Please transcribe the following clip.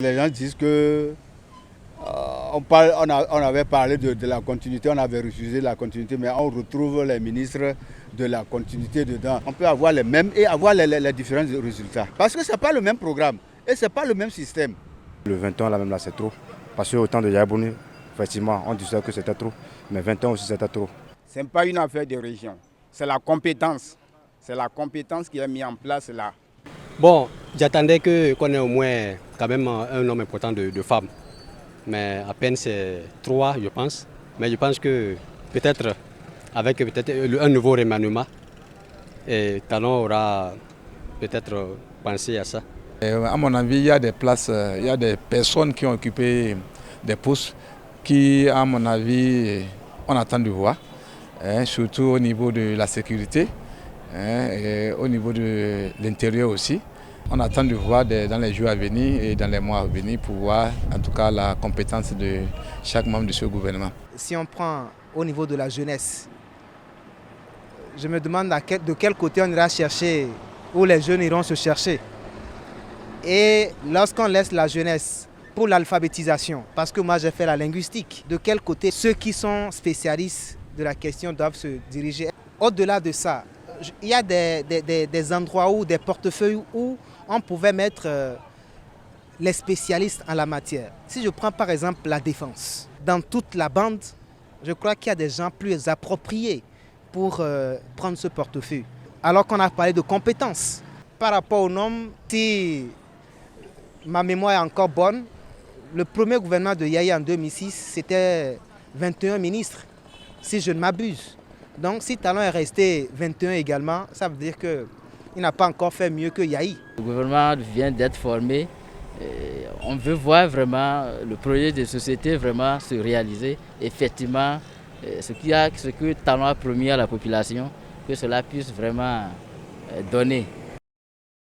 Les gens disent que on avait parlé de la continuité, on avait refusé la continuité, mais on retrouve les ministres de la continuité dedans. On peut avoir les mêmes et avoir les différents résultats. Parce que ce n'est pas le même programme et ce n'est pas le même système. Le 20 ans, là même, là, c'est trop. Parce qu'au temps de Yabouni, effectivement, on disait que c'était trop, mais 20 ans aussi, c'était trop. Ce n'est pas une affaire de région, c'est la compétence. C'est la compétence qui est mise en place là. Bon, j'attendais qu'on ait au moins quand même un nombre important de femmes. Mais à peine c'est 3, je pense. Mais je pense que peut-être avec peut-être un nouveau remaniement, et Talon aura peut-être pensé à ça. À mon avis, il y a des places, il y a des personnes qui ont occupé des postes qui, à mon avis, on attend de voir, surtout au niveau de la sécurité, et au niveau de l'intérieur aussi. On attend de voir dans les jours à venir et dans les mois à venir pour voir en tout cas la compétence de chaque membre de ce gouvernement. Si on prend au niveau de la jeunesse, je me demande de quel côté on ira chercher, où les jeunes iront se chercher. Et lorsqu'on laisse la jeunesse pour l'alphabétisation, parce que moi j'ai fait la linguistique, de quel côté ceux qui sont spécialistes de la question doivent se diriger? Au-delà de ça, il y a des endroits où, des portefeuilles où on pouvait mettre les spécialistes en la matière. Si je prends par exemple la défense, dans toute la bande, je crois qu'il y a des gens plus appropriés pour prendre ce portefeuille. Alors qu'on a parlé de compétences. Par rapport au nombre, si ma mémoire est encore bonne, le premier gouvernement de Yaya en 2006, c'était 21 ministres, si je ne m'abuse. Donc si Talon est resté 21 également, ça veut dire qu'il n'a pas encore fait mieux que Yahi. Le gouvernement vient d'être formé. On veut voir vraiment le projet de société vraiment se réaliser. Effectivement, ce que Talon a promis à la population, que cela puisse vraiment donner.